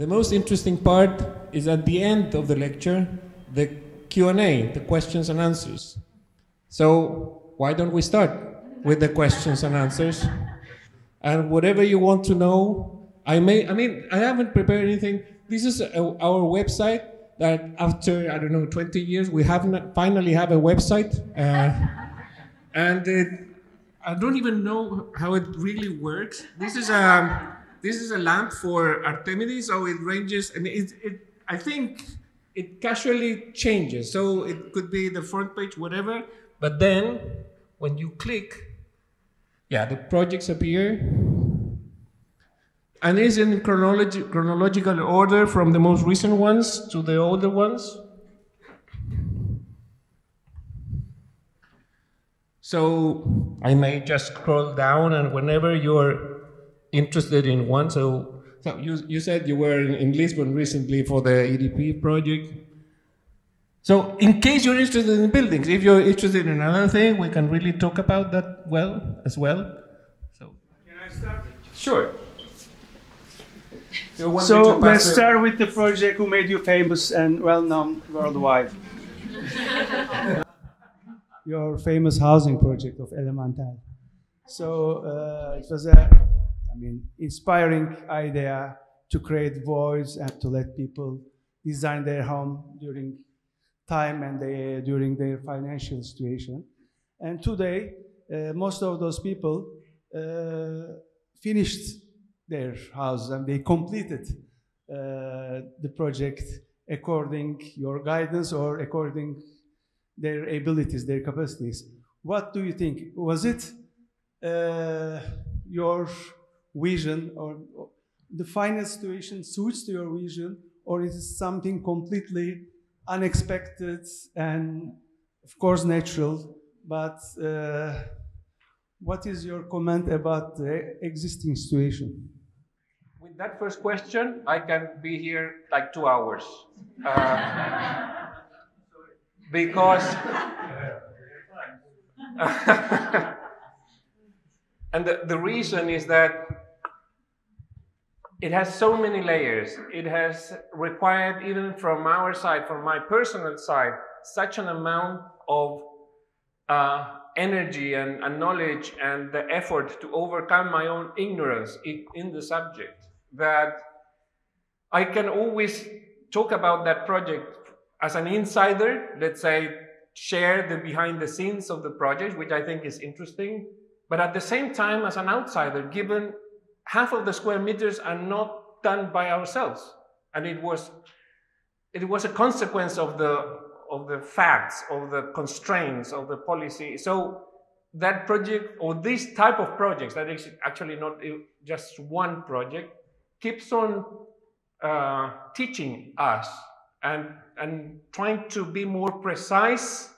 the most interesting part is at the end of the lecture, the Q&A, the questions and answers. So why don't we start with the questions and answers? And whatever you want to know, I haven't prepared anything. This is our website that after, I don't know, 20 years, we finally have a website. I don't even know how it really works. This is a lamp for Artemides, so it ranges, and I think it casually changes. So it could be the front page, whatever, but then when you click, the projects appear. And it's in chronological order from the most recent ones to the older ones. So I may just scroll down, and whenever you're interested in one, so you said you were in Lisbon recently for the EDP project. So in case you're interested in buildings, if you're interested in another thing, we can really talk about that as well. So can I start? Sure. So let's start with the project who made you famous and well-known worldwide. Your famous housing project of Elemental. So it was inspiring idea to create voids and to let people design their home during time and during their financial situation. And today, most of those people finished their houses and they completed the project according your guidance or according their abilities, their capacities. What do you think? Was it your vision, or the final situation suits to your vision, or is it something completely unexpected and of course natural? But what is your comment about the existing situation? With that first question, I can be here like 2 hours. Because and the reason is that it has so many layers. It has required, even from our side, from my personal side, such an amount of energy and knowledge and the effort to overcome my own ignorance in the subject, that I can always talk about that project as an insider, let's say, share the behind the scenes of the project, which I think is interesting, but at the same time, as an outsider, given half of the square meters are not done by ourselves. And it was a consequence of the facts, of the constraints, of the policy. So that project, or this type of projects, that is actually not just one project, keeps on teaching us and trying to be more precise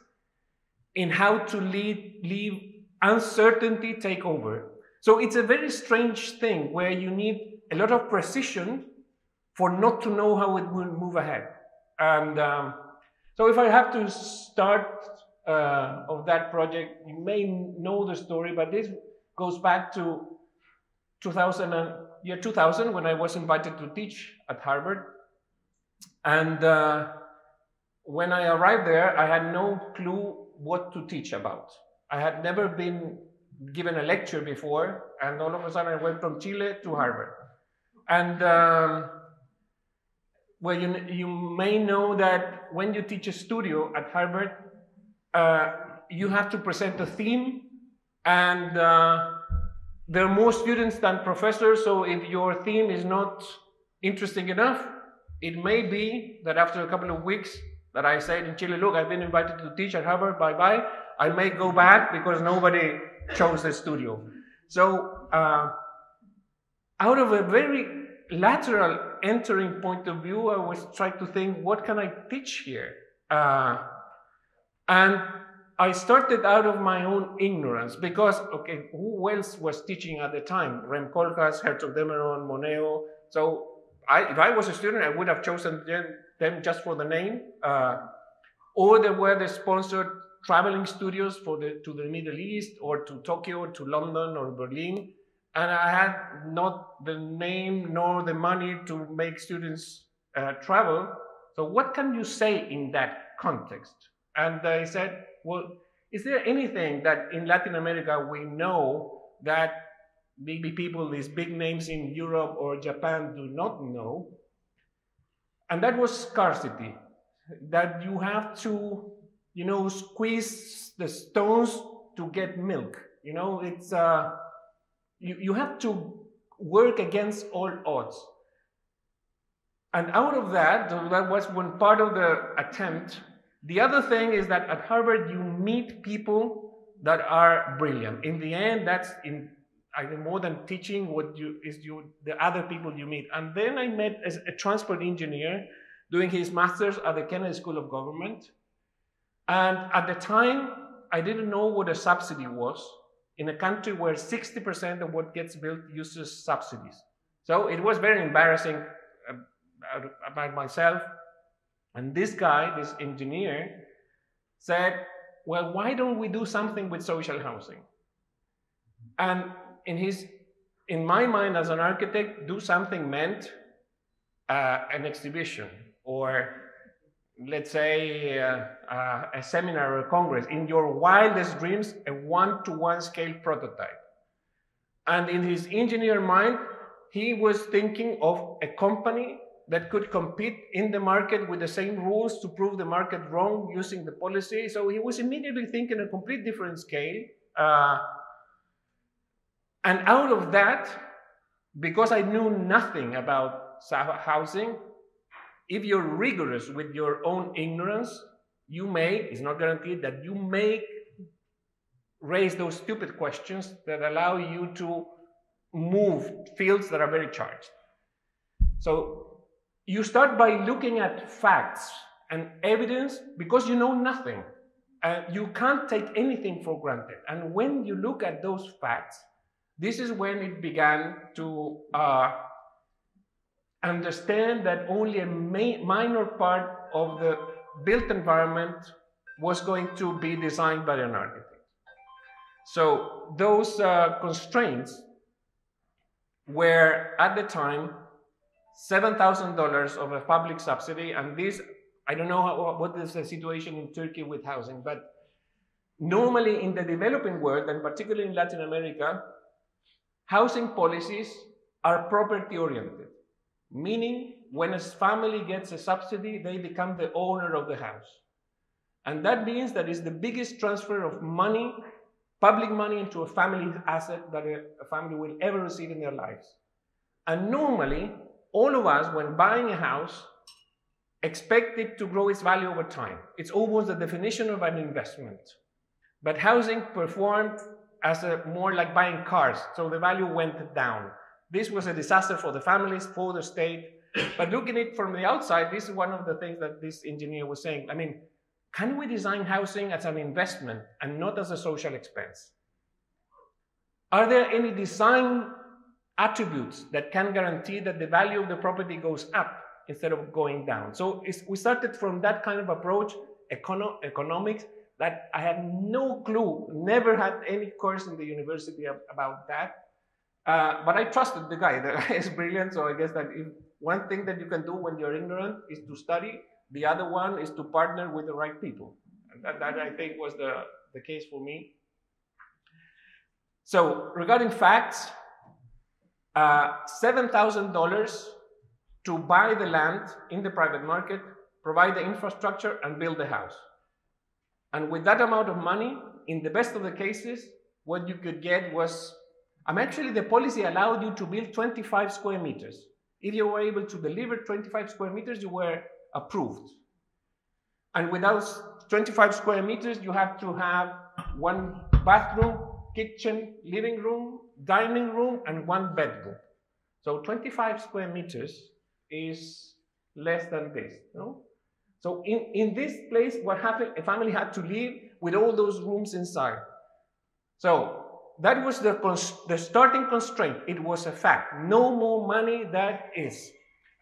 in how to leave uncertainty take over. So it's a very strange thing where you need a lot of precision for not to know how it will move ahead. And so if I have to start of that project, you may know the story, but this goes back to 2000 when I was invited to teach at Harvard. And when I arrived there, I had no clue what to teach about. I had never been given a lecture before, and all of a sudden I went from Chile to Harvard. And well, you may know that when you teach a studio at Harvard, you have to present a theme, and there are more students than professors, so if your theme is not interesting enough, it may be that after a couple of weeks that I said in Chile, look, I've been invited to teach at Harvard, bye-bye, I may go back because nobody chose the studio. So out of a very lateral entering point of view, I was trying to think, what can I teach here? And I started out of my own ignorance because, okay, who else was teaching at the time? Rem Koolhaas, Herzog Demeron, Moneo. So if I was a student, I would have chosen them just for the name. Or there were the sponsored traveling studios to the Middle East, or to Tokyo, or to London, or Berlin. and I had not the name nor the money to make students travel. So what can you say in that context? And I said, well, is there anything that in Latin America we know that maybe people, these big names in Europe or Japan, do not know? And that was scarcity, that you have to, you know, squeeze the stones to get milk. You know, it's, you have to work against all odds. And out of that, that was one part of the attempt. The other thing is that at Harvard, you meet people that are brilliant. In the end, that's I think more than teaching, the other people you meet. And then I met a transport engineer doing his master's at the Kennedy School of Government. And at the time, I didn't know what a subsidy was in a country where 60% of what gets built uses subsidies. So it was very embarrassing about myself. And this guy, this engineer, said, well, why don't we do something with social housing? And in my mind as an architect, do something meant an exhibition, or let's say a seminar or a congress. In your wildest dreams, a one-to-one scale prototype. And in his engineer mind, he was thinking of a company that could compete in the market with the same rules to prove the market wrong using the policy. So he was immediately thinking a complete different scale. And out of that, because I knew nothing about housing, if you're rigorous with your own ignorance, you may, it's not guaranteed, that you may raise those stupid questions that allow you to move fields that are very charged. So you start by looking at facts and evidence because you know nothing. You can't take anything for granted. And when you look at those facts, this is when it began to understand that only a minor part of the built environment was going to be designed by an architect. So those constraints were at the time $7,000 of a public subsidy, and this, I don't know what is the situation in Turkey with housing, but normally in the developing world, and particularly in Latin America, housing policies are property oriented, meaning when a family gets a subsidy, they become the owner of the house. And that means that it's the biggest transfer of money, public money, into a family asset that a family will ever receive in their lives. And normally, all of us, when buying a house, expect it to grow its value over time. It's almost the definition of an investment. But housing performed as more like buying cars, so the value went down. This was a disaster for the families, for the state. But looking at it from the outside, this is one of the things that this engineer was saying. I mean, can we design housing as an investment and not as a social expense? Are there any design attributes that can guarantee that the value of the property goes up instead of going down? So we started from that kind of approach, economics, that I had no clue, never had any course in the university about that. But I trusted the guy. The guy is brilliant, so I guess that if one thing that you can do when you're ignorant is to study, the other one is to partner with the right people. And that I think was the case for me. So regarding facts, $7,000 to buy the land in the private market, provide the infrastructure, and build the house. And with that amount of money, in the best of the cases, what you could get was, actually the policy allowed you to build 25 square meters. If you were able to deliver 25 square meters, you were approved. And without 25 square meters, you have to have one bathroom, kitchen, living room, dining room, and one bedroom. So 25 square meters is less than this, no? So in this place, what happened, a family had to live with all those rooms inside. So that was the starting constraint. It was a fact. No more money, that is.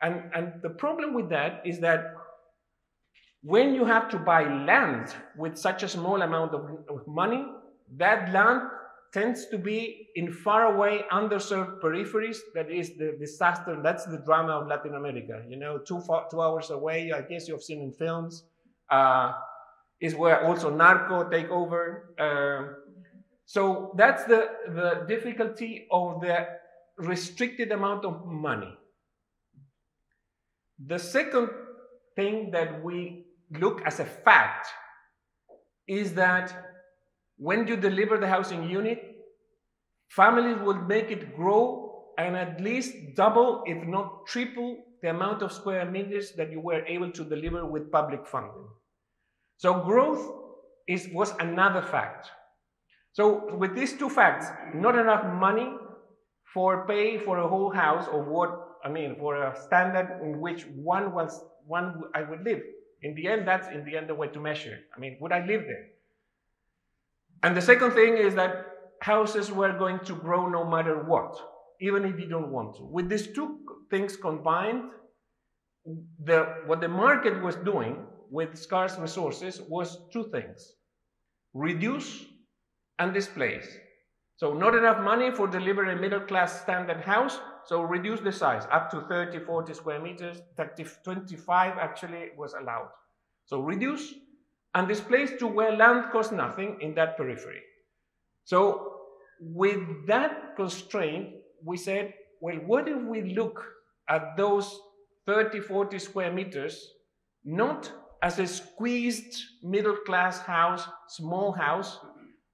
And the problem with that is that when you have to buy land with such a small amount of money, that land tends to be in faraway, underserved peripheries. That is the disaster. That's the drama of Latin America. You know, 2 hours away, I guess you've seen in films, is where also narco take over. So that's the difficulty of the restricted amount of money. The second thing that we look as a fact is that when you deliver the housing unit, families will make it grow and at least double, if not triple, the amount of square meters that you were able to deliver with public funding. So growth was another fact. So with these two facts, not enough money for pay for a whole house, or for a standard in which one I would live. In the end, that's in the end the way to measure. Would I live there? And the second thing is that houses were going to grow no matter what, even if you don't want to. With these two things combined, what the market was doing with scarce resources was two things: reduce and displace. So not enough money for delivering a middle-class standard house, so reduce the size up to 30, 40 square meters, 25 actually was allowed. So reduce and displace to where land costs nothing in that periphery. So with that constraint, we said, well, what if we look at those 30, 40 square meters, not as a squeezed middle-class house, small house,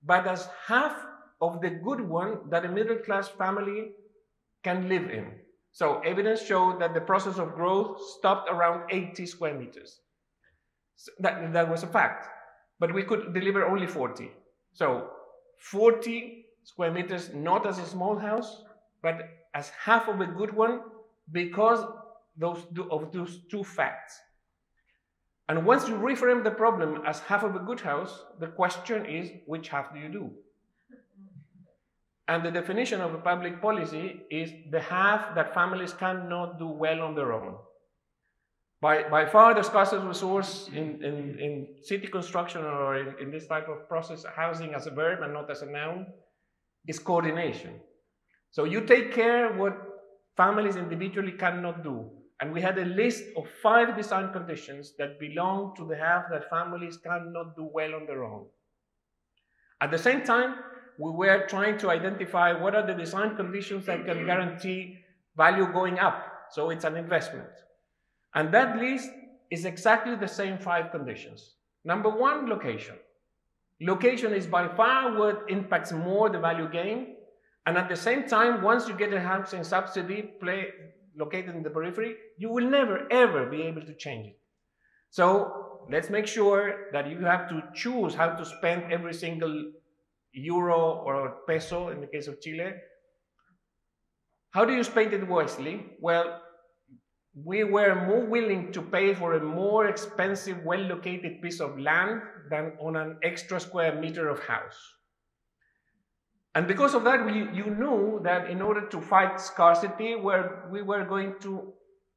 but as half of the good one that a middle-class family can live in. So evidence showed that the process of growth stopped around 80 square meters. So that was a fact, but we could deliver only 40. So 40 square meters, not as a small house, but as half of a good one, because of those two facts. And once you reframe the problem as half of a good house, the question is, which half do you do? And the definition of a public policy is the half that families cannot do well on their own. By far, the scarcest resource in city construction or in this type of process, housing as a verb and not as a noun, is coordination. So you take care what families individually cannot do. And we had a list of 5 design conditions that belong to the half that families cannot do well on their own. At the same time, we were trying to identify what are the design conditions that can guarantee value going up. So it's an investment. And that list is exactly the same 5 conditions. Number 1, location. Location is by far what impacts more the value gain. And at the same time, once you get a housing subsidy located in the periphery, you will never, ever be able to change it. So let's make sure that you have to choose how to spend every single euro or peso in the case of Chile. How do you spend it wisely? Well, we were more willing to pay for a more expensive, well-located piece of land than on an extra square meter of house. And because of that, you knew that in order to fight scarcity, we were going to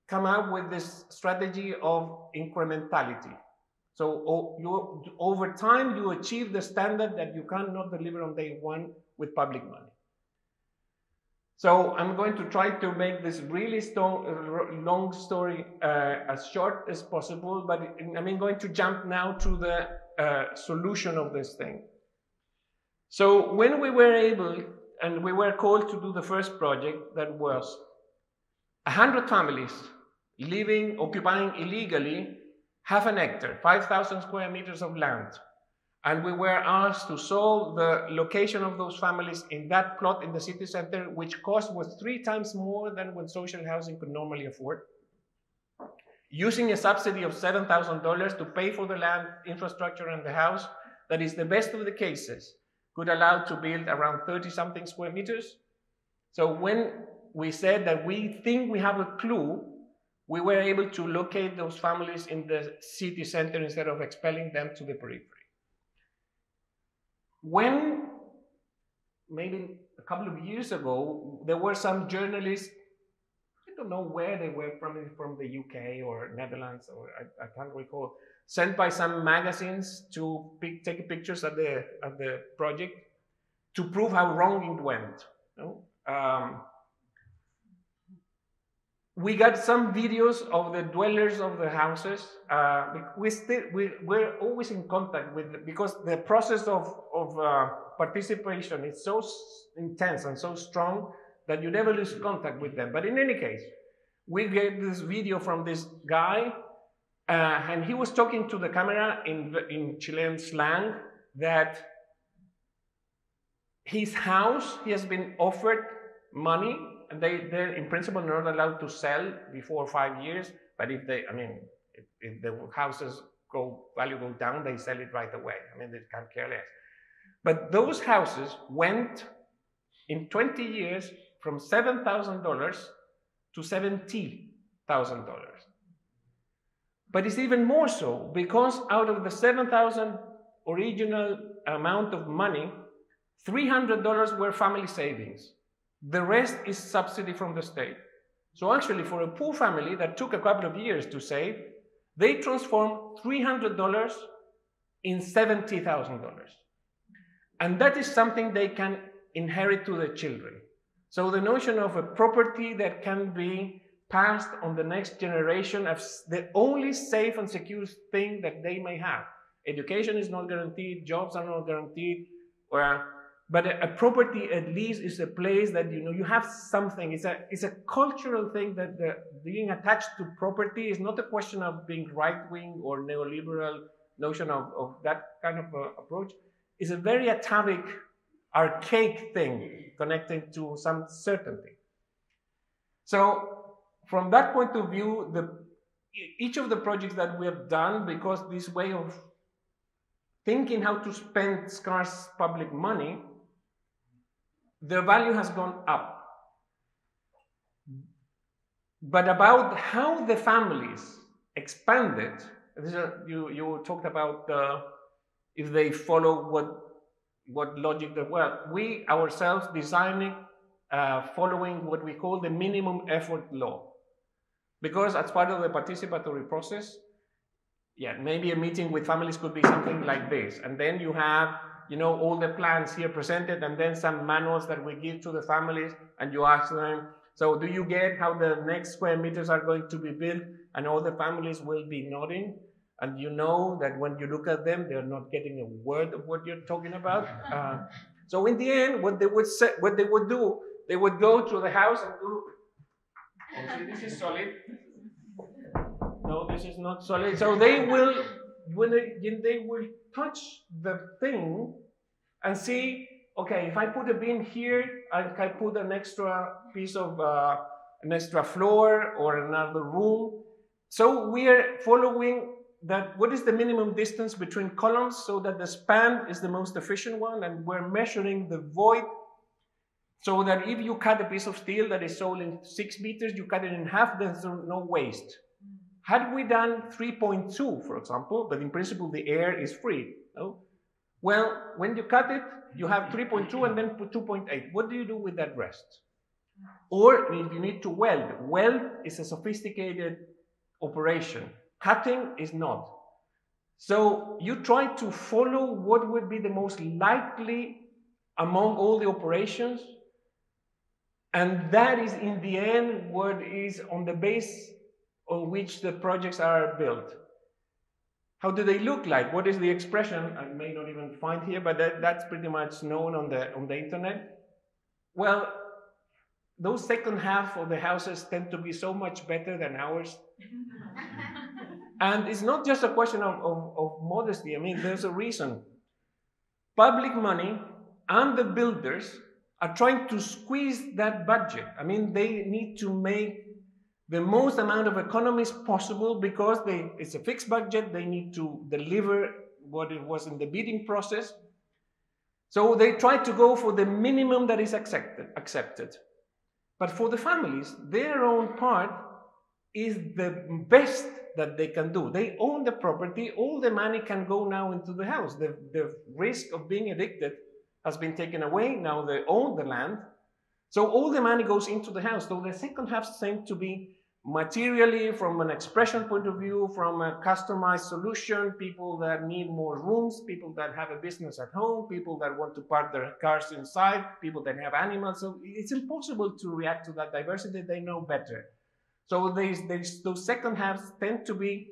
come up with this strategy of incrementality. So over time, you achieve the standard that you cannot deliver on day one with public money. So I'm going to try to make this really long story as short as possible, but I'm going to jump now to the solution of this thing. So when we were able, and we were called to do the first project, that was 100 families occupying illegally half an hectare, 5,000 square meters of land. And we were asked to solve the location of those families in that plot in the city center, which cost was 3 times more than what social housing could normally afford. Using a subsidy of $7,000 to pay for the land, infrastructure, and the house, that is the best of the cases, could allow to build around 30-something square meters. So when we said that we think we have a clue, we were able to locate those families in the city center instead of expelling them to the periphery. When, maybe a couple of years ago, there were some journalists, I don't know where they were from the UK or Netherlands, or I can't recall, sent by some magazines to take pictures of the project, to prove how wrong it went. We got some videos of the dwellers of the houses. We're always in contact with, because the process of participation is so intense and so strong that you never lose contact with them. But in any case, we get this video from this guy, and he was talking to the camera in Chilean slang that his house, he has been offered money, and they're in principle not allowed to sell before 5 years, but if the houses value go down, they sell it right away. I mean, they can't care less. But those houses went in 20 years from $7,000 to $70,000. But it's even more so because out of the $7,000 original amount of money, $300 were family savings. The rest is subsidy from the state. So actually, for a poor family that took a couple of years to save, they transformed $300 in $70,000. And that is something they can inherit to their children. So the notion of a property that can be passed on the next generation as the only safe and secure thing that they may have. Education is not guaranteed, jobs are not guaranteed, but a property at least is a place that you have something. It's a cultural thing that being attached to property is not a question of being right-wing or neoliberal notion of that kind of approach. It's a very atavic, archaic thing connected to some certainty. So from that point of view, each of the projects that we have done, because this way of thinking how to spend scarce public money, their value has gone up. But about how the families expanded, you talked about if they follow what logic they were. We ourselves designing following what we call the minimum effort law. Because as part of the participatory process, maybe a meeting with families could be something like this. And then you have all the plans here presented, and then some manuals that we give to the families, and you ask them, so do you get how the next square meters are going to be built? And all the families will be nodding, and you know that when you look at them, they're not getting a word of what you're talking about. So in the end, what they would do, they would go to the house and do, oh, see, this is solid. No, this is not solid. So they will, they will touch the thing and see, okay, if I put a beam here, I can put an extra piece of, an extra floor or another room. So we are following that, what is the minimum distance between columns so that the span is the most efficient one, and we're measuring the void so that if you cut a piece of steel that is sold in 6 meters, you cut it in half, there's no waste. Had we done 3.2, for example, but in principle the air is free, no? Well, when you cut it, you have 3.2 and then put 2.8. What do you do with that rest? Or if you need to weld is a sophisticated operation. Cutting is not. So you try to follow what would be the most likely among all the operations, and that is in the end what is on the base on which the projects are built. How do they look like? What is the expression? I may not even find here, but that's pretty much known on the internet. Well, those second half of the houses tend to be so much better than ours. And it's not just a question of modesty. I mean, there's a reason. Public money and the builders are trying to squeeze that budget. I mean, they need to make the most amount of economies possible because it's a fixed budget. They need to deliver what it was in the bidding process. So they try to go for the minimum that is accepted. But for the families, their own part is the best that they can do. They own the property. All the money can go now into the house. The risk of being evicted has been taken away. Now they own the land. So all the money goes into the house. So the second half seems to be materially, from an expression point of view, from a customized solution, people that need more rooms, people that have a business at home, people that want to park their cars inside, people that have animals. So it's impossible to react to that diversity. They know better. So those second halves tend to be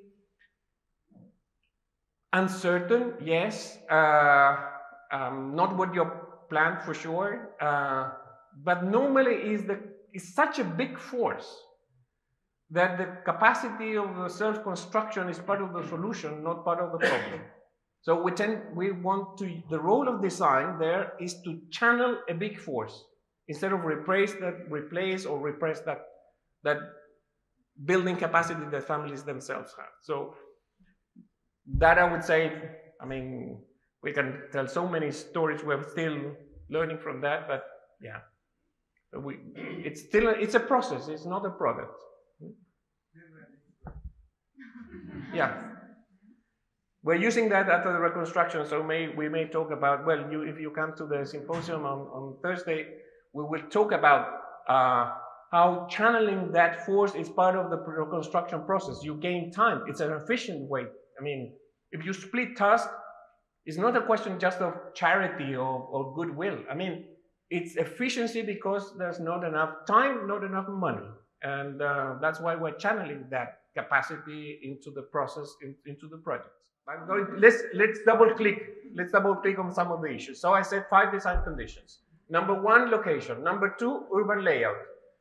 uncertain, yes, not what you planned for sure, but normally is such a big force that the capacity of the self-construction is part of the solution, not part of the problem. So the role of design there is to channel a big force instead of replace or repress that building capacity that families themselves have. So that I would say, I mean, we can tell so many stories. We're still learning from that, but yeah, it's a process. It's not a product. Yeah, we're using that at the reconstruction. So we may talk about, well, if you come to the symposium on Thursday, we will talk about how channeling that force is part of the reconstruction process. You gain time. It's an efficient way. I mean, if you split tasks, it's not a question just of charity or goodwill. I mean, it's efficiency because there's not enough time, not enough money. And that's why we're channeling that capacity into the process, into the projects. Let's double click on some of the issues. So I said 5 design conditions. Number 1, location. Number 2, urban layout.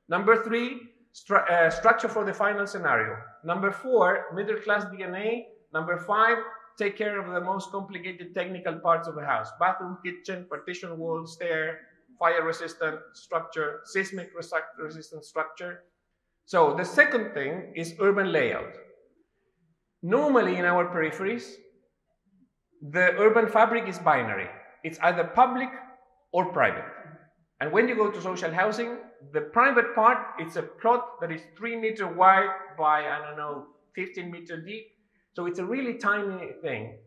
Number 3, structure for the final scenario. Number 4, middle class DNA. Number 5, take care of the most complicated technical parts of the house. Bathroom, kitchen, partition wall, stair, fire resistant structure, seismic resistant structure. So the second thing is urban layout. Normally in our peripheries, the urban fabric is binary. It's either public or private. And when you go to social housing, the private part, it's a plot that is 3 meters wide by, I don't know, 15 meters deep. So it's a really tiny thing.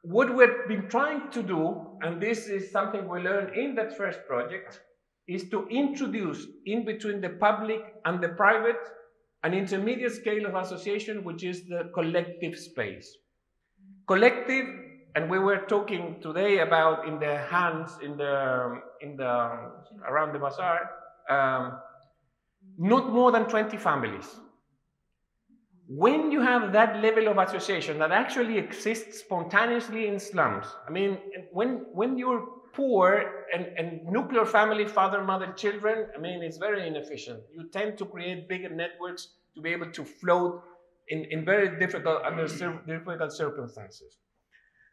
What we've been trying to do, and this is something we learned in that first project, is to introduce in between the public and the private an intermediate scale of association, which is the collective space. Collective, and we were talking today about in the hands around the bazaar, not more than 20 families. When you have that level of association that actually exists spontaneously in slums, I mean, when you're poor and nuclear family, father, mother, children, I mean, it's very inefficient. You tend to create bigger networks to be able to float in very difficult circumstances.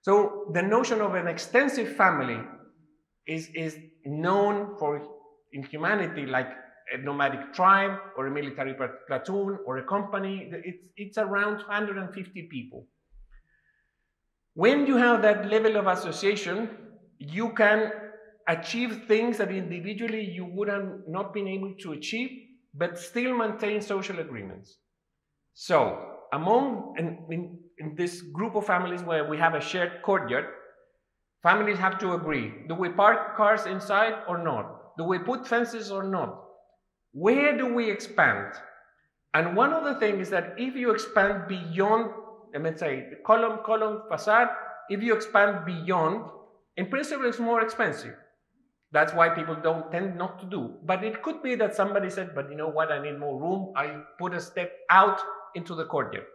So the notion of an extensive family is known in humanity like a nomadic tribe or a military platoon or a company. It's around 150 people. When you have that level of association, you can achieve things that individually you would have not been able to achieve, but still maintain social agreements. So in this group of families where we have a shared courtyard, families have to agree. Do we park cars inside or not? Do we put fences or not? Where do we expand? And one of the things is that if you expand beyond, let's say, the column facade, if you expand beyond, in principle, it's more expensive. That's why people tend not to do. But it could be that somebody said, but you know what, I need more room. I put a step out into the courtyard.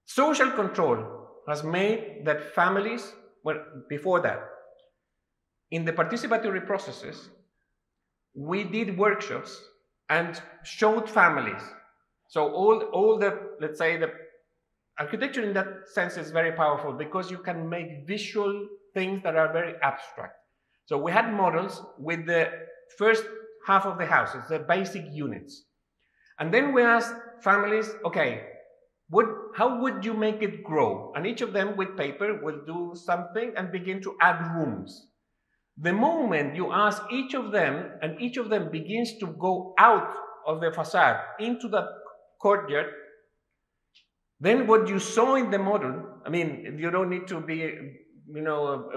Social control has made that families, well, before that, in the participatory processes, we did workshops and showed families. So all the, let's say, the architecture in that sense is very powerful because you can make visual things that are very abstract. So we had models with the first half of the houses, the basic units. And then we asked families, okay, how would you make it grow? And each of them with paper will do something and begin to add rooms. The moment you ask each of them, and each of them begins to go out of the facade into the courtyard, then what you saw in the model, I mean, you don't need to be, you know,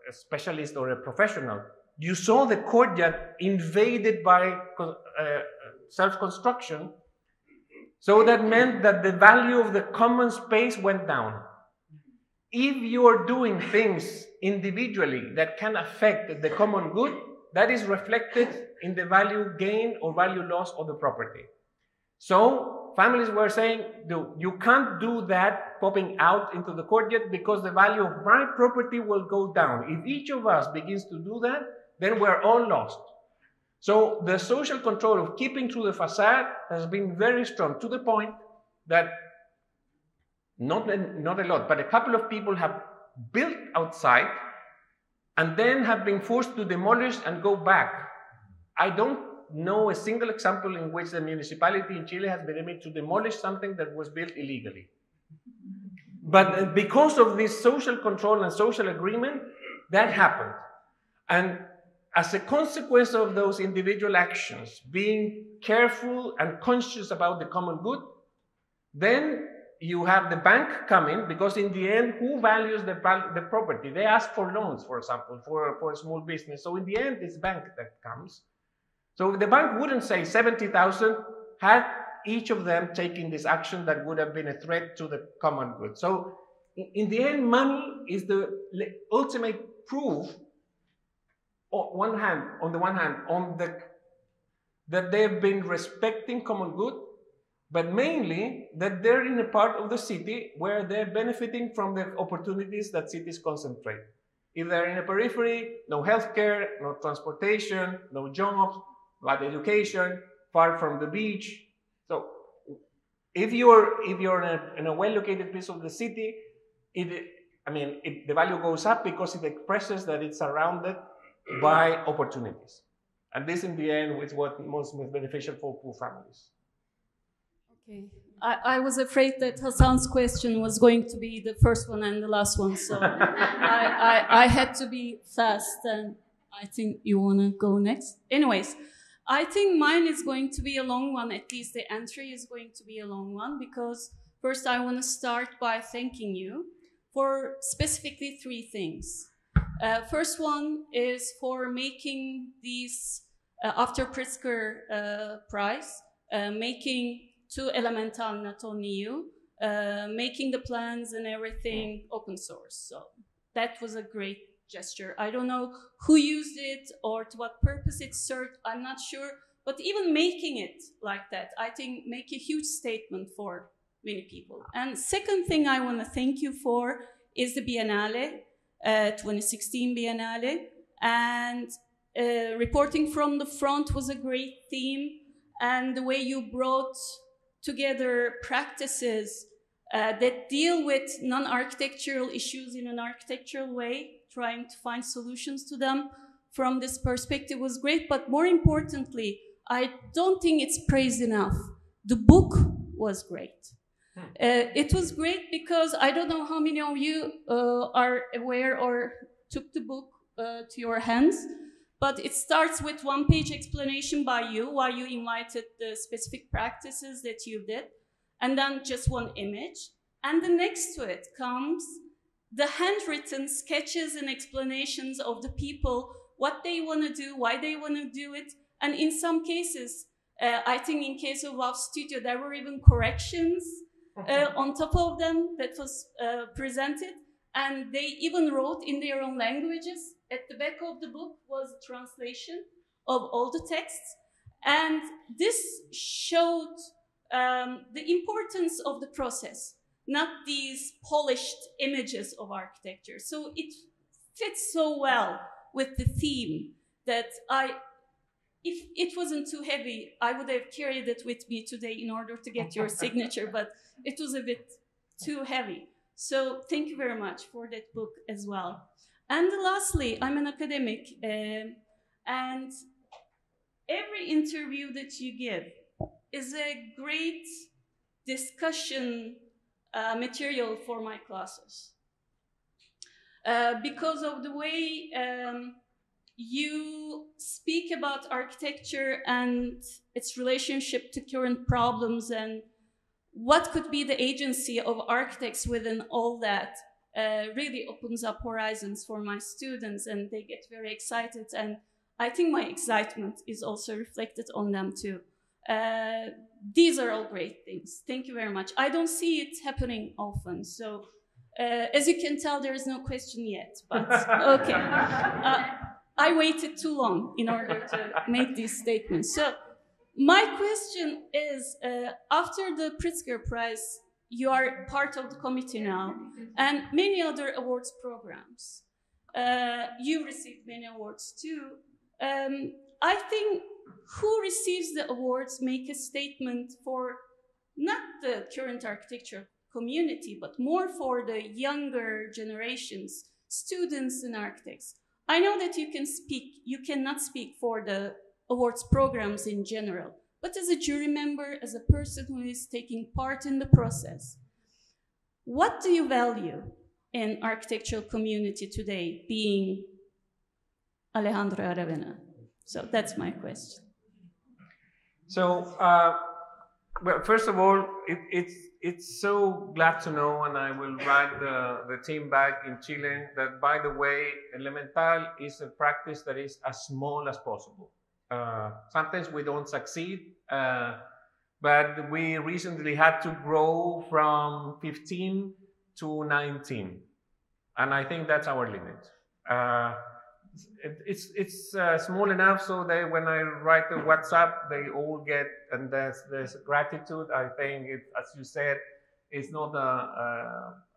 a specialist or a professional. you saw the courtyard invaded by self-construction. So that meant that the value of the common space went down. If you are doing things individually that can affect the common good, that is reflected in the value gain or value loss of the property. So families were saying, you can't do that popping out into the courtyard because the value of my property will go down. If each of us begins to do that, then we're all lost. So the social control of keeping to the facade has been very strong, to the point that not a lot, but a couple of people have built outside and then have been forced to demolish and go back. I don't know a single example in which the municipality in Chile has been able to demolish something that was built illegally. But because of this social control and social agreement, that happened. And as a consequence of those individual actions, being careful and conscious about the common good, then you have the bank come in, because in the end, who values the property? They ask for loans, for example, for a small business. So in the end, it's bank that comes. So the bank wouldn't say 70,000 had each of them taken this action that would have been a threat to the common good. So in the end, money is the ultimate proof, on the one hand, that they've been respecting common good, but mainly that they're in a part of the city where they're benefiting from the opportunities that cities concentrate. If they're in a periphery, no healthcare, no transportation, no jobs, bad education, far from the beach. So if you're in a well-located piece of the city, the value goes up because it expresses that it's surrounded by opportunities. And this, in the end, is what most beneficial for poor families. Okay. I was afraid that Hassan's question was going to be the first one and the last one, so I had to be fast, and I think you want to go next. Anyways, I think mine is going to be a long one, at least the entry is going to be a long one, because first I want to start by thanking you for specifically 3 things. First one is for making these, after Pritzker Prize, making to Elemental, not only you, making the plans and everything open source. So that was a great gesture. I don't know who used it or to what purpose it served, I'm not sure, but even making it like that, I think make a huge statement for many people. And second thing I want to thank you for is the Biennale, 2016 Biennale, and reporting from the front was a great theme, and the way you brought together practices that deal with non-architectural issues in an architectural way, trying to find solutions to them from this perspective was great. But more importantly, I don't think it's praised enough. The book was great. It was great because I don't know how many of you are aware or took the book to your hands, but it starts with 1-page explanation by you, why you invited the specific practices that you did, and then just 1 image. And then next to it comes the handwritten sketches and explanations of the people, what they want to do, why they want to do it. And in some cases, I think in case of Wow Studio, there were even corrections on top of them that was presented. And they even wrote in their own languages. At the back of the book was a translation of all the texts. And this showed the importance of the process, not these polished images of architecture. So it fits so well with the theme that if it wasn't too heavy, I would have carried it with me today in order to get your signature, but it was a bit too heavy. So thank you very much for that book as well. And lastly, I'm an academic, and every interview that you give is a great discussion material for my classes. Because of the way you speak about architecture and its relationship to current problems and what could be the agency of architects within all that really opens up horizons for my students, and they get very excited. And I think my excitement is also reflected on them too. These are all great things. Thank you very much. I don't see it happening often. So as you can tell, there is no question yet, but okay. I waited too long in order to make these statements. So my question is, after the Pritzker Prize, you are part of the committee now, and many other awards programs. You received many awards too. I think who receives the awards make a statement for not the current architecture community, but more for the younger generations, students and architects. I know that you cannot speak for the awards programs in general, but as a jury member, as a person who is taking part in the process, what do you value in architectural community today, being Alejandro Aravena? So that's my question. So, well, first of all, it's so glad to know, and I will write the team back in Chile, that, by the way, Elemental is a practice that is as small as possible. Sometimes we don't succeed, but we recently had to grow from 15 to 19, and I think that's our limit. It's small enough so that when I write a WhatsApp, they all get, and there's gratitude. I think, as you said, it's not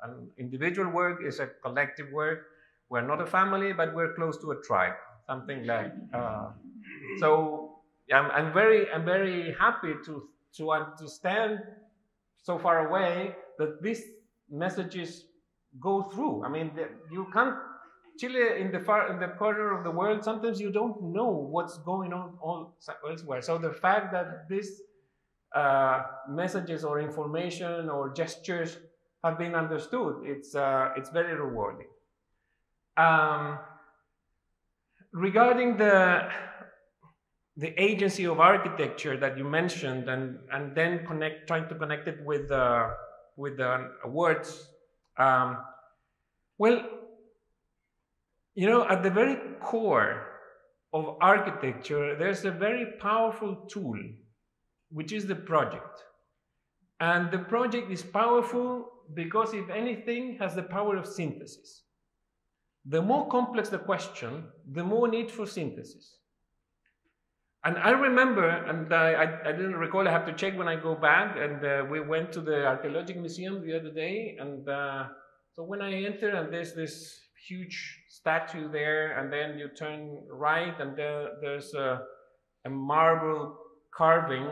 an individual work, it's a collective work. We're not a family, but we're close to a tribe, something like. So I'm very happy to understand so far away that these messages go through. I mean, you can't. Chile, in the corner of the world, sometimes you don't know what's going on elsewhere. So the fact that these messages or information or gestures have been understood, it's very rewarding. Regarding the agency of architecture that you mentioned, and then trying to connect it with the awards, well. You know, at the very core of architecture, there's a very powerful tool, which is the project. And the project is powerful because, if anything, has the power of synthesis. The more complex the question, the more need for synthesis. And I remember, and I didn't recall, I have to check when I go back, and we went to the Archaeological Museum the other day, and so when I enter, and there's this huge statue there, and then you turn right, and there's a marble carving,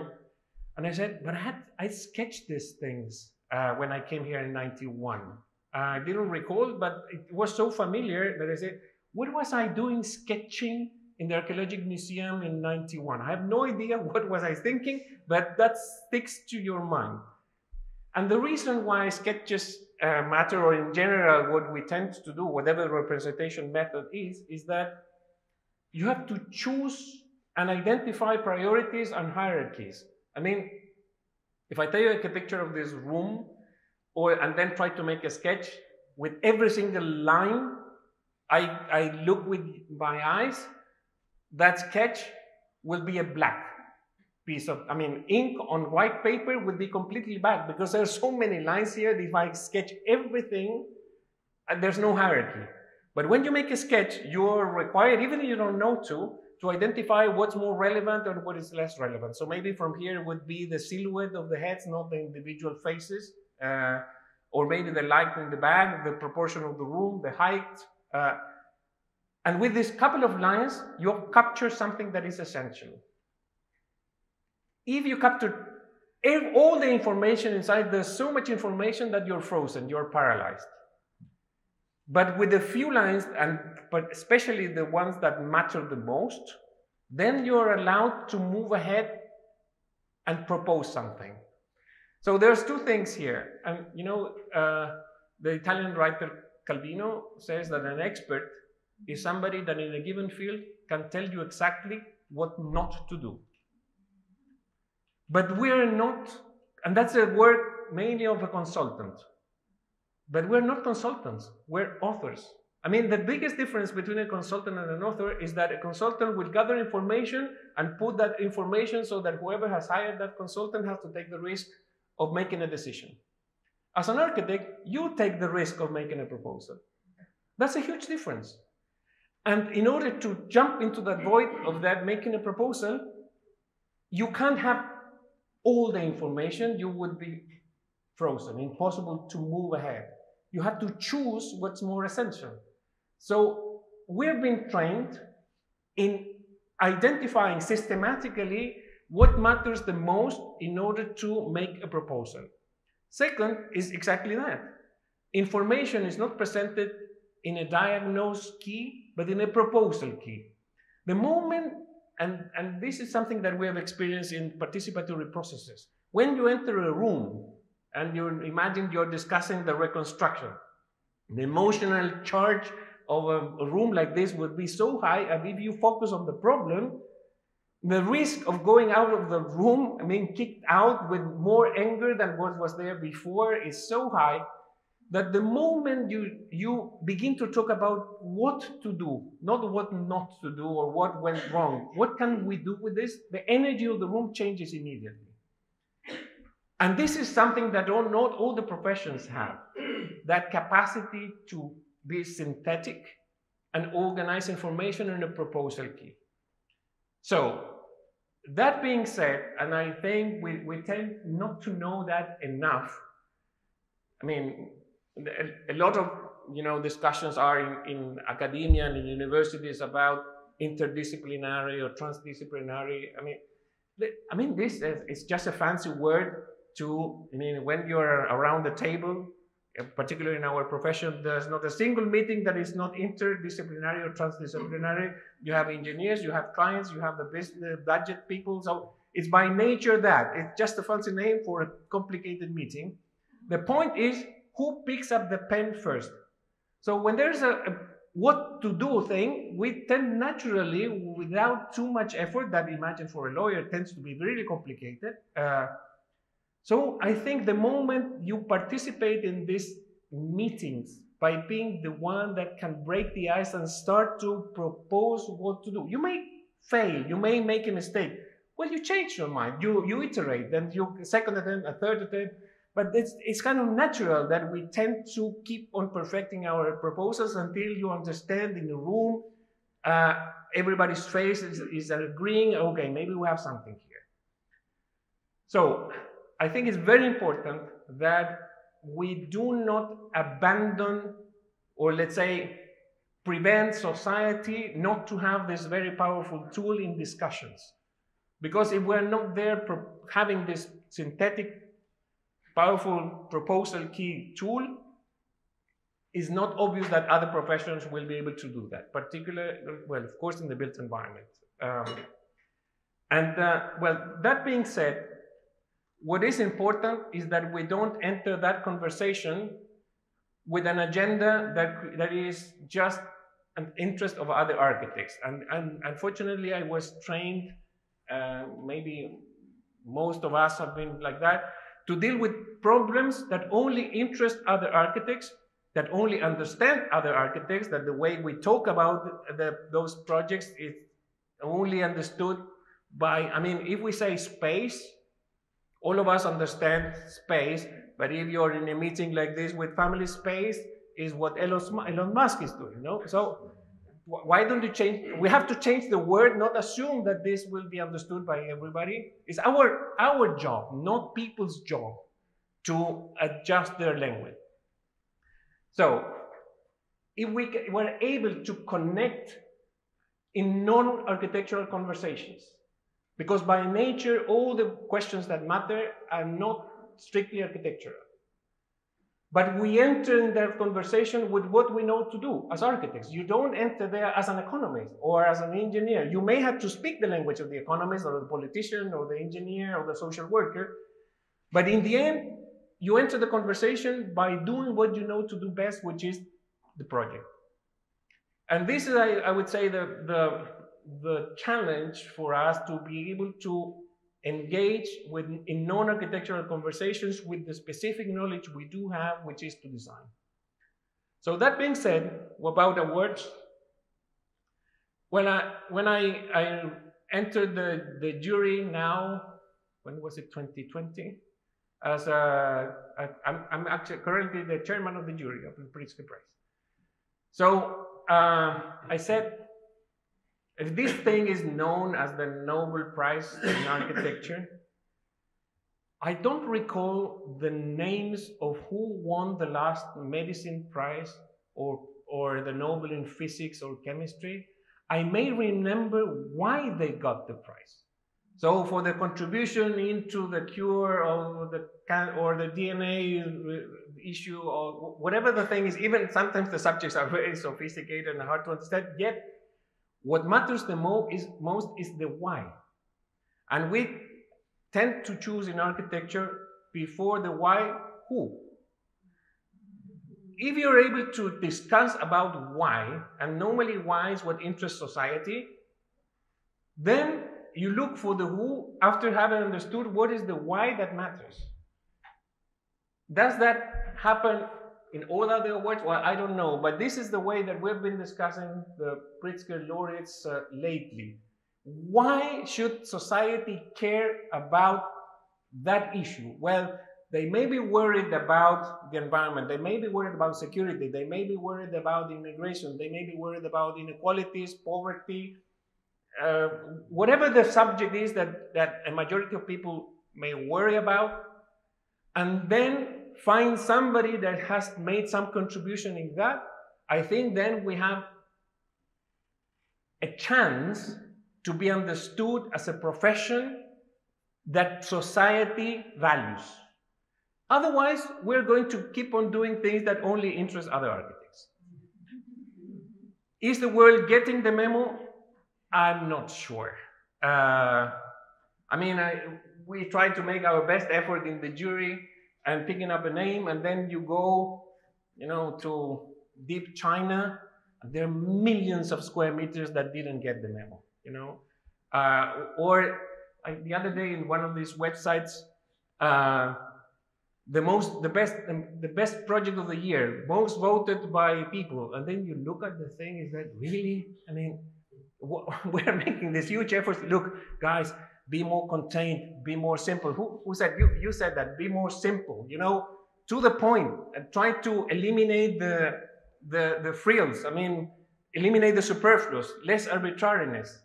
and I said, but I sketched these things when I came here in '91. I didn't recall, but it was so familiar that I said, what was I doing sketching in the Archaeological Museum in '91? I have no idea what was I thinking, but that sticks to your mind. And the reason why sketches matter, or in general what we tend to do, whatever the representation method is that you have to choose and identify priorities and hierarchies. I mean, if I take a picture of this room, and then try to make a sketch, with every single line I look with my eyes, that sketch will be a black piece of, ink on white paper would be completely bad, because there are so many lines here that if I sketch everything, there's no hierarchy. But when you make a sketch, you're required, even if you don't know to identify what's more relevant and what is less relevant. So maybe from here would be the silhouette of the heads, not the individual faces, or maybe the light in the back, the proportion of the room, the height. And with this couple of lines, you capture something that is essential. If you capture all the information inside, there's so much information that you're frozen, you're paralyzed. But with a few lines, but especially the ones that matter the most, then you're allowed to move ahead and propose something. So there's two things here. And the Italian writer Calvino says that an expert is somebody that in a given field can tell you exactly what not to do. But we're not, and that's a work mainly of a consultant. But we're not consultants, we're authors. I mean, the biggest difference between a consultant and an author is that a consultant will gather information and put that information so that whoever has hired that consultant has to take the risk of making a decision. As an architect, you take the risk of making a proposal. That's a huge difference. And in order to jump into that void of that making a proposal, you can't have all the information. You would be frozen, impossible to move ahead. You have to choose what's more essential. So we've been trained in identifying systematically what matters the most in order to make a proposal. Second is exactly that. Information is not presented in a diagnose key, but in a proposal key. The moment, and this is something that we have experienced in participatory processes, when you enter a room and you imagine you're discussing the reconstruction, the emotional charge of a room like this would be so high, and if you focus on the problem, the risk of going out of the room, I mean, kicked out with more anger than what was there before is so high that the moment you begin to talk about what to do, not what not to do or what went wrong, what can we do with this, the energy of the room changes immediately. And this is something that not all the professions have, that capacity to be synthetic and organize information in a proposal key. So, that being said, and I think we tend not to know that enough. I mean, a lot of discussions are in academia and in universities about interdisciplinary or transdisciplinary. I mean, this is just a fancy word to, when you're around the table, particularly in our profession, there's not a single meeting that is not interdisciplinary or transdisciplinary. You have engineers, you have clients, you have the business budget people. So it's by nature that. It's just a fancy name for a complicated meeting. The point is, who picks up the pen first? So when there's a what to do thing, we tend naturally, without too much effort, that imagine for a lawyer tends to be really complicated. So I think the moment you participate in these meetings by being the one that can break the ice and start to propose what to do, you may fail, you may make a mistake. Well, you change your mind, you iterate, then you second attempt, a third attempt, but it's kind of natural that we tend to keep on perfecting our proposals until you understand in the room, everybody's face is agreeing, okay, maybe we have something here. So, I think it's very important that we do not abandon, or let's say, prevent society not to have this very powerful tool in discussions. Because if we're not there having this synthetic, powerful proposal key tool, it's not obvious that other professions will be able to do that, particularly, well, of course, in the built environment. Well, that being said, what is important is that we don't enter that conversation with an agenda that is just an interest of other architects. And unfortunately, I was trained, maybe most of us have been like that, to deal with problems that only interest other architects, that only understand other architects, that the way we talk about those projects is only understood by, if we say space, all of us understand space, but if you're in a meeting like this with family space, is what Elon Musk is doing, So why don't you change? We have to change the word, not assume that this will be understood by everybody. It's our job, not people's job, to adjust their language. So if we're able to connect in non-architectural conversations, because by nature, all the questions that matter are not strictly architectural. But we enter in that conversation with what we know to do as architects. You don't enter there as an economist or as an engineer. You may have to speak the language of the economist or the politician or the engineer or the social worker. But in the end, you enter the conversation by doing what you know to do best, which is the project. And this is, I would say, the challenge for us to be able to engage in non-architectural conversations with the specific knowledge we do have, which is to design. So that being said, about awards, when I entered the jury now, when was it, 2020? As I'm actually currently the chairman of the jury of the Pritzker Prize. So I said, if this thing is known as the Nobel Prize in Architecture, I don't recall the names of who won the last medicine prize or the Nobel in physics or chemistry. I may remember why they got the prize. So for the contribution into the cure of the DNA issue or whatever the thing is, even sometimes the subjects are very sophisticated and hard to understand, yet what matters the most is the why. And we tend to choose in architecture before the why, who. If you're able to discuss about why, and normally why is what interests society, then you look for the who after having understood what is the why that matters. Does that happen in all other awards? Well, I don't know, but this is the way that we've been discussing the Pritzker laureates lately. Why should society care about that issue? Well, they may be worried about the environment, they may be worried about security, they may be worried about immigration, they may be worried about inequalities, poverty, whatever the subject is that a majority of people may worry about, and then find somebody that has made some contribution in that. I think then we have a chance to be understood as a profession that society values. Otherwise, we're going to keep on doing things that only interest other architects. Is the world getting the memo? I'm not sure. We try to make our best effort in the jury and picking up a name, and then you go, to deep China, and there are millions of square meters that didn't get the memo, the other day in one of these websites, the best project of the year, most voted by people, and then you look at the thing, is that really? We're making this huge effort. Look, guys, be more contained, be more simple. Who said, you said that, be more simple, to the point, and try to eliminate the frills, eliminate the superfluous, less arbitrariness.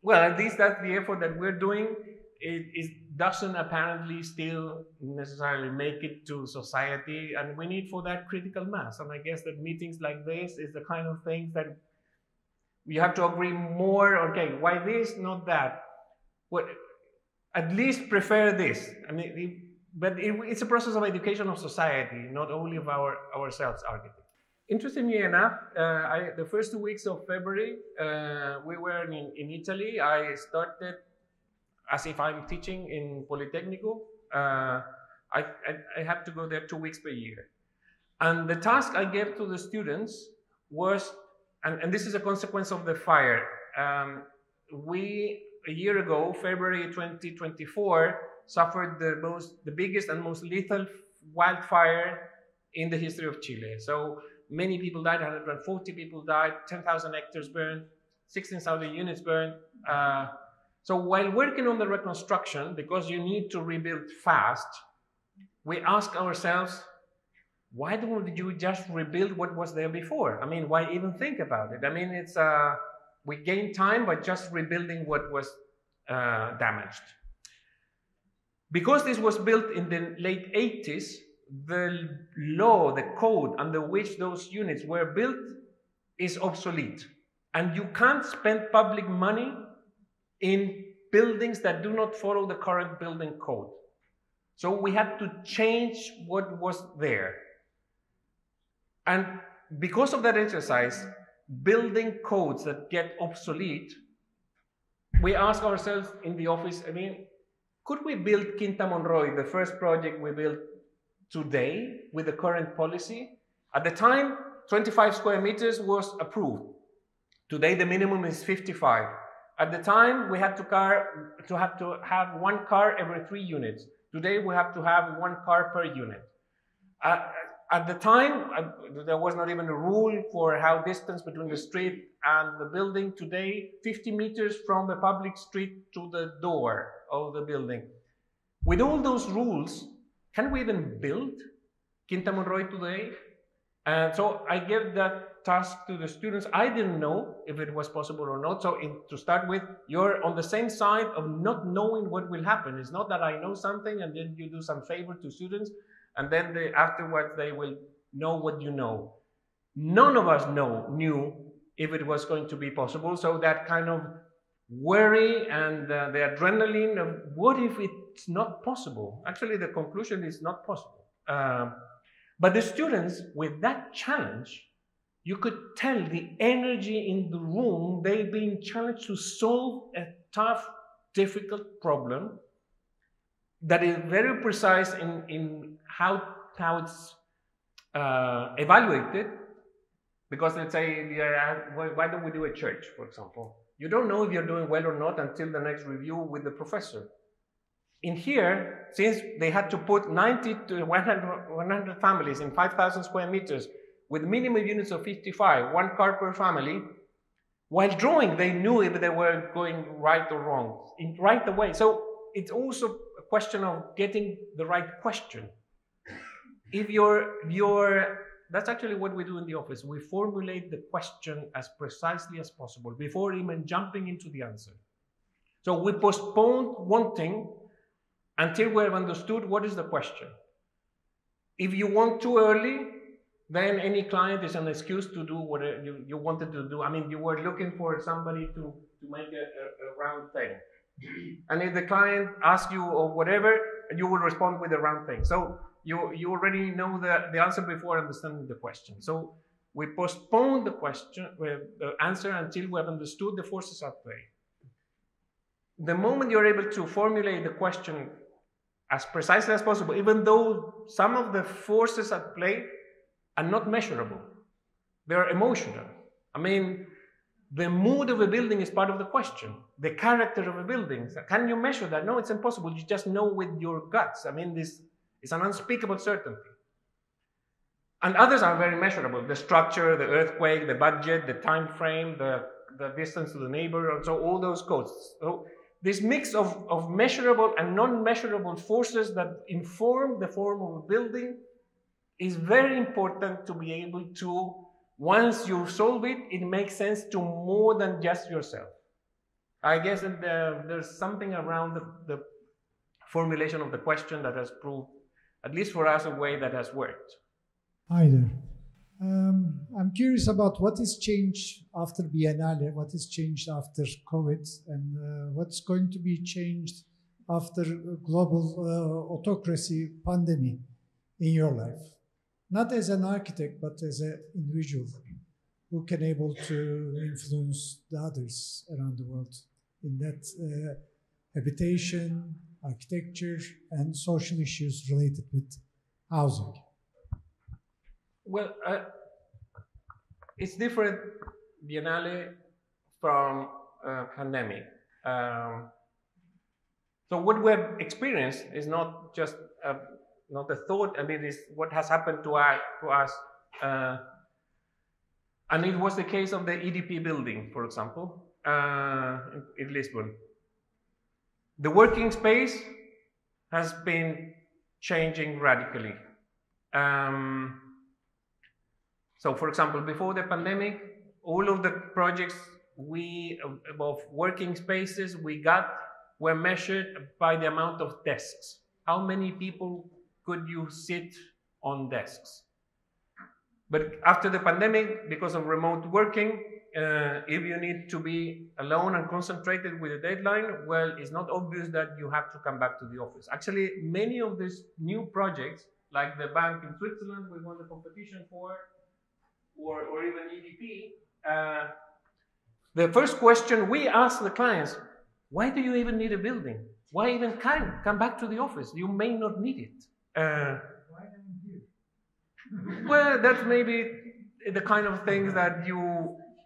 Well, at least that's the effort that we're doing. It doesn't apparently still necessarily make it to society, and we need for that critical mass. And I guess that meetings like this is the kind of things that you have to agree more. Okay, why this, not that? At least prefer this. But it's a process of education of society, not only of ourselves architects. Interestingly enough, the first 2 weeks of February, we were in Italy. I started as if I'm teaching in Politecnico. I have to go there 2 weeks per year. And the task I gave to the students was, and this is a consequence of the fire. A year ago, February 2024, suffered the biggest and most lethal wildfire in the history of Chile. So many people died, 140 people died, 10,000 hectares burned, 16,000 units burned. So while working on the reconstruction, because you need to rebuild fast, we ask ourselves, why don't you just rebuild what was there before? Why even think about it? We gain time by just rebuilding what was damaged. Because this was built in the late 80s, the law, the code under which those units were built is obsolete. And you can't spend public money in buildings that do not follow the current building code. So we had to change what was there. And because of that exercise, building codes that get obsolete, we ask ourselves in the office, could we build Quinta Monroy, the first project we built, today with the current policy? At the time, 25 square meters was approved. Today, the minimum is 55. At the time, we had to have one car every 3 units. Today, we have to have 1 car per unit. At the time, there was not even a rule for how distance between the street and the building. Today, 50 meters from the public street to the door of the building. With all those rules, can we even build Quinta Monroy today? And so I gave that task to the students. I didn't know if it was possible or not. So to start with, you're on the same side of not knowing what will happen. It's not that I know something and then you do some favor to students and then afterwards they will know what you know. None of us knew if it was going to be possible. So that kind of worry and the adrenaline of what if it's not possible? Actually, the conclusion is not possible. But the students, with that challenge, you could tell the energy in the room, they being challenged to solve a tough, difficult problem that is very precise in how it's evaluated. Because let's say, why don't we do a church, for example? You don't know if you're doing well or not until the next review with the professor. In here, since they had to put 90 to 100 families in 5,000 square meters with minimum units of 55, 1 car per family, while drawing, they knew if they were going right or wrong, right away. So it's also a question of getting the right question. If that's actually what we do in the office. We formulate the question as precisely as possible before even jumping into the answer. So we postponed one thing until we have understood what is the question. If you want too early, then any client is an excuse to do what you wanted to do. I mean, you were looking for somebody to make a round thing. And if the client asks you or whatever, you will respond with a round thing. So you already know the answer before understanding the question. So we postpone the answer until we have understood the forces at play. The moment you're able to formulate the question as precisely as possible, even though some of the forces at play are not measurable, they're emotional. I mean, the mood of a building is part of the question. The character of a building, can you measure that? No, it's impossible. You just know with your guts. I mean, this is an unspeakable certainty. And others are very measurable. The structure, the earthquake, the budget, the time frame, the distance to the neighbor, and so all those costs. So this mix of measurable and non-measurable forces that inform the form of a building is very important to be able to, once you solve it, it makes sense to more than just yourself. I guess that there's something around the formulation of the question that has proved, at least for us, a way that has worked. Hi there. I'm curious about what has changed after Biennale, what has changed after COVID, and what's going to be changed after global autocracy pandemic in your life. Not as an architect, but as an individual who can able to influence the others around the world in that habitation, architecture, and social issues related with housing. Well, it's different, Biennale, from pandemic. So what we have experienced is not just not a thought. I mean, it's what has happened to us. And it was the case of the EDP building, for example, in Lisbon. The working space has been changing radically. So, for example, before the pandemic, all of the projects of working spaces we got were measured by the amount of desks. How many people could you sit on desks? But after the pandemic, because of remote working, if you need to be alone and concentrated with a deadline, well, it's not obvious that you have to come back to the office. Actually, many of these new projects, like the bank in Switzerland we won the competition for, or even EDP, the first question we ask the clients, why do you even need a building? Why even come back to the office? You may not need it. Why am I here? Well, that's maybe the kind of things that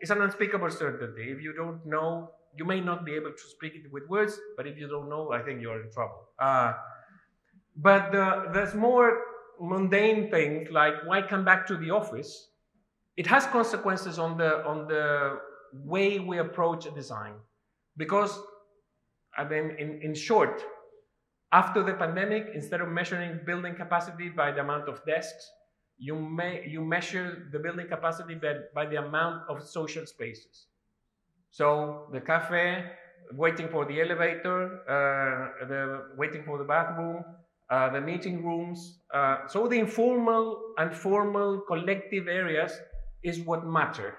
it's an unspeakable certainty. If you don't know, you may not be able to speak it with words, but if you don't know, I think you're in trouble. But there's more mundane things like why come back to the office, it has consequences on the way we approach a design. Because, I mean, in short, after the pandemic, instead of measuring building capacity by the amount of desks, you measure the building capacity by the amount of social spaces. So the cafe, waiting for the elevator, waiting for the bathroom, the meeting rooms. So the informal and formal collective areas is what matter.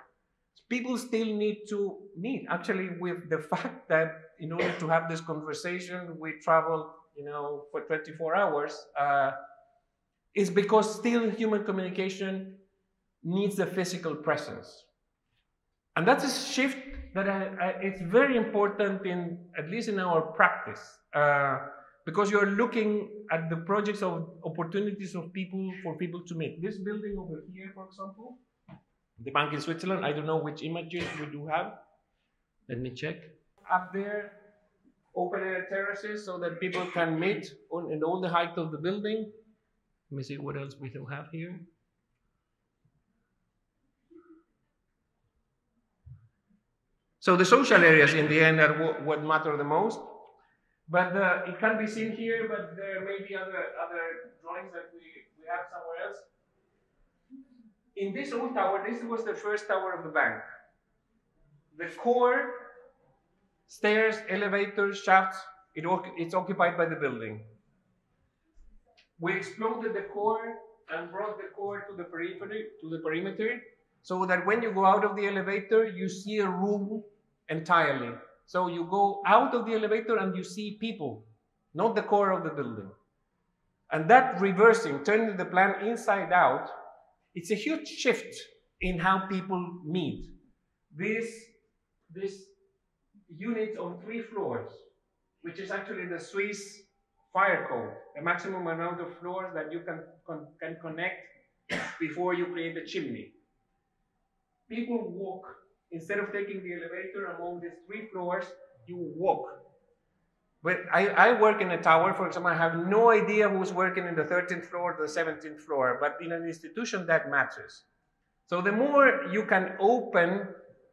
People still need to meet. Actually, with the fact that in order to have this conversation, we travel, you know, for 24 hours, is because still human communication needs a physical presence. And that's a shift that it's very important in, at least in our practice, because you're looking at the projects of opportunities of people, for people to meet. This building over here, for example, the bank in Switzerland, I don't know which images we do have. Let me check. Up there, open air terraces so that people can meet in all the height of the building. Let me see what else we do have here. So the social areas in the end are what matter the most. But it can be seen here, but there may be other drawings that we have somewhere else. In this old tower, this was the first tower of the bank. The core, stairs, elevators, shafts, it's occupied by the building. We exploded the core and brought the core to the perimeter, so that when you go out of the elevator, you see a room entirely. So you go out of the elevator and you see people, not the core of the building. And that reversing, turning the plan inside out, it's a huge shift in how people meet. This unit on 3 floors, which is actually the Swiss fire code, the maximum amount of floors that you can connect before you create a chimney. People walk. Instead of taking the elevator among these 3 floors, you walk. But I work in a tower, for example, I have no idea who's working in the 13th floor or the 17th floor, but in an institution that matters. So the more you can open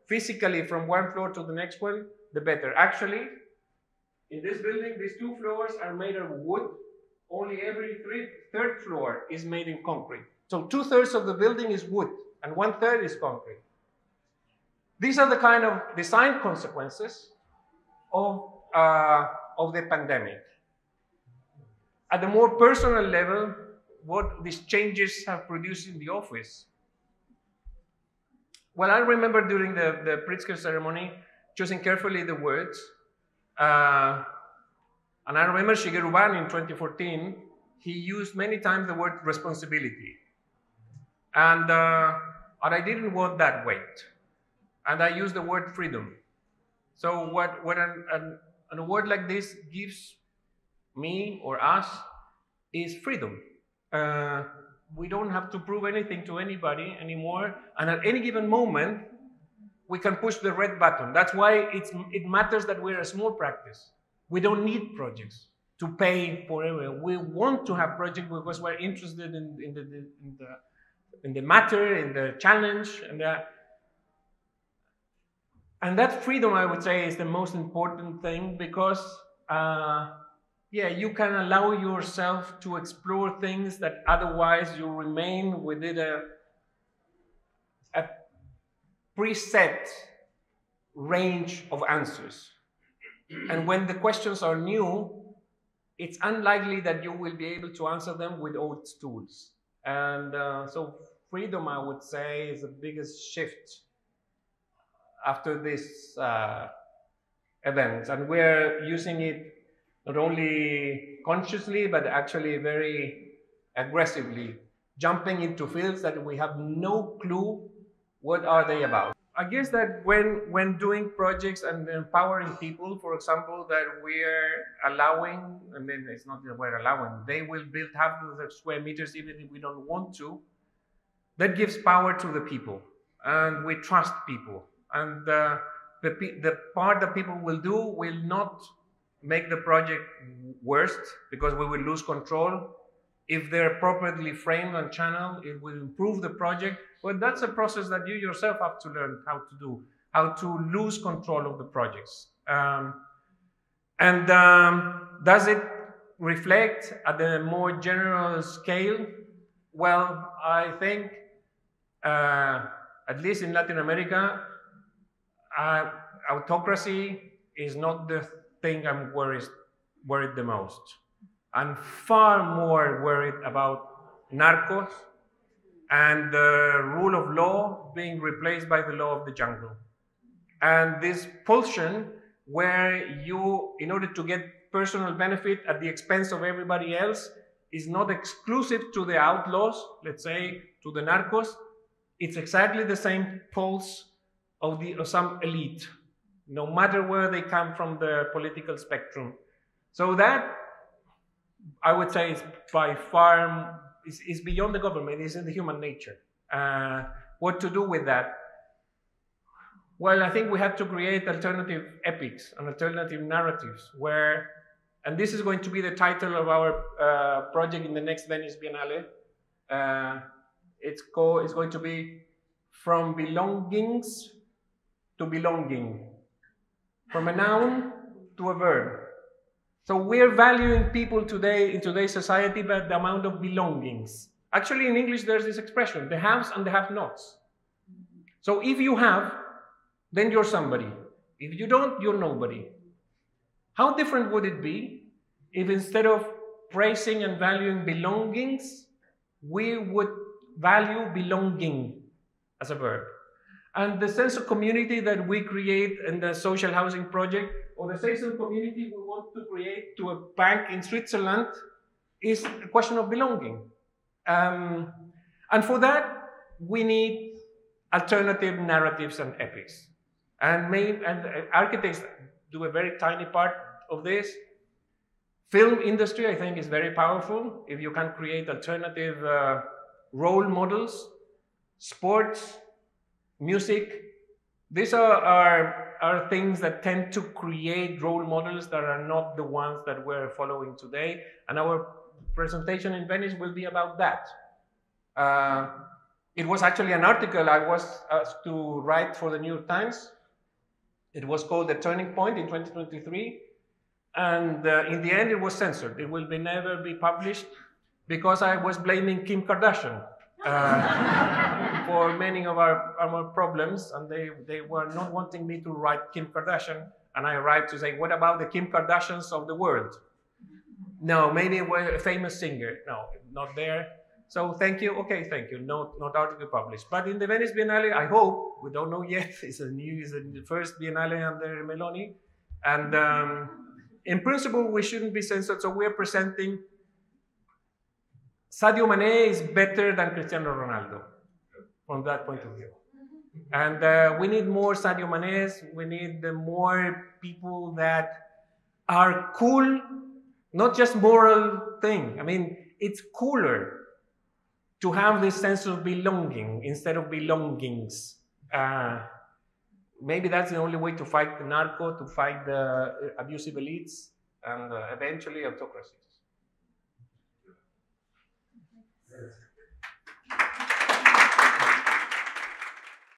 physically from one floor to the next one, the better. Actually, in this building, these 2 floors are made of wood. Only every third floor is made in concrete. So 2/3 of the building is wood and 1/3 is concrete. These are the kind of design consequences of the pandemic. At the more personal level, what these changes have produced in the office. Well, I remember during the Pritzker ceremony, choosing carefully the words. And I remember Shigeru Ban in 2014, he used many times the word responsibility. And I didn't want that weight. And I used the word freedom. So what a word like this gives me or us is freedom. We don't have to prove anything to anybody anymore. And at any given moment, we can push the red button. That's why it matters that we're a small practice. We don't need projects to pay forever. We want to have projects because we're interested in the matter, in the challenge, and that freedom, I would say, is the most important thing because, you can allow yourself to explore things that otherwise you remain within a preset range of answers. And when the questions are new, it's unlikely that you will be able to answer them with old tools. And so freedom, I would say, is the biggest shift after this event. And we're using it not only consciously, but actually very aggressively, jumping into fields that we have no clue what are they about. I guess that when doing projects and empowering people, for example, that we're allowing, I mean, it's not that we're allowing, they will build thousands of square meters even if we don't want to, that gives power to the people. And we trust people. And the part that people will do will not make the project worse because we will lose control. If they're properly framed and channeled, it will improve the project. But that's a process that you yourself have to learn how to do, how to lose control of the projects. Does it reflect at a more general scale? Well, I think, at least in Latin America, autocracy is not the thing I'm worried the most. I'm far more worried about narcos and the rule of law being replaced by the law of the jungle. And this pulsion where you, in order to get personal benefit at the expense of everybody else, is not exclusive to the outlaws, let's say, to the narcos. It's exactly the same pulse of some elite, no matter where they come from the political spectrum. So that, I would say, is by far, is beyond the government, it's in the human nature. What to do with that? Well, I think we have to create alternative epics and alternative narratives where, and this is going to be the title of our project in the next Venice Biennale. It's going to be From Belongings to Belonging, from a noun to a verb. So we're valuing people today in today's society by the amount of belongings. Actually, in English, there's this expression, the haves and the have-nots. So if you have, then you're somebody. If you don't, you're nobody. How different would it be if instead of praising and valuing belongings, we would value belonging as a verb? And the sense of community that we create in the social housing project, or the sense of community we want to create to a bank in Switzerland, is a question of belonging. And for that, we need alternative narratives and epics. And architects do a very tiny part of this. Film industry, I think, is very powerful if you can create alternative role models. Sports, music, these are things that tend to create role models that are not the ones that we're following today. And our presentation in Venice will be about that. It was actually an article I was asked to write for the New York Times. It was called The Turning Point in 2023. And in the end, it was censored. It will never be published because I was blaming Kim Kardashian for many of our problems. And they were not wanting me to write Kim Kardashian. And I write to say, what about the Kim Kardashians of the world? No, maybe a famous singer. No, not there. So thank you. Okay, thank you. Not article published. But in the Venice Biennale, I hope, we don't know yet, it's the first Biennale under Meloni. And in principle, we shouldn't be censored. So we're presenting Sadio Mane is better than Cristiano Ronaldo from that point of view. And we need more Sadio Manes. We need more people that are cool, not just moral thing. I mean, it's cooler to have this sense of belonging instead of belongings. Maybe that's the only way to fight the narco, to fight the abusive elites, and eventually autocracies.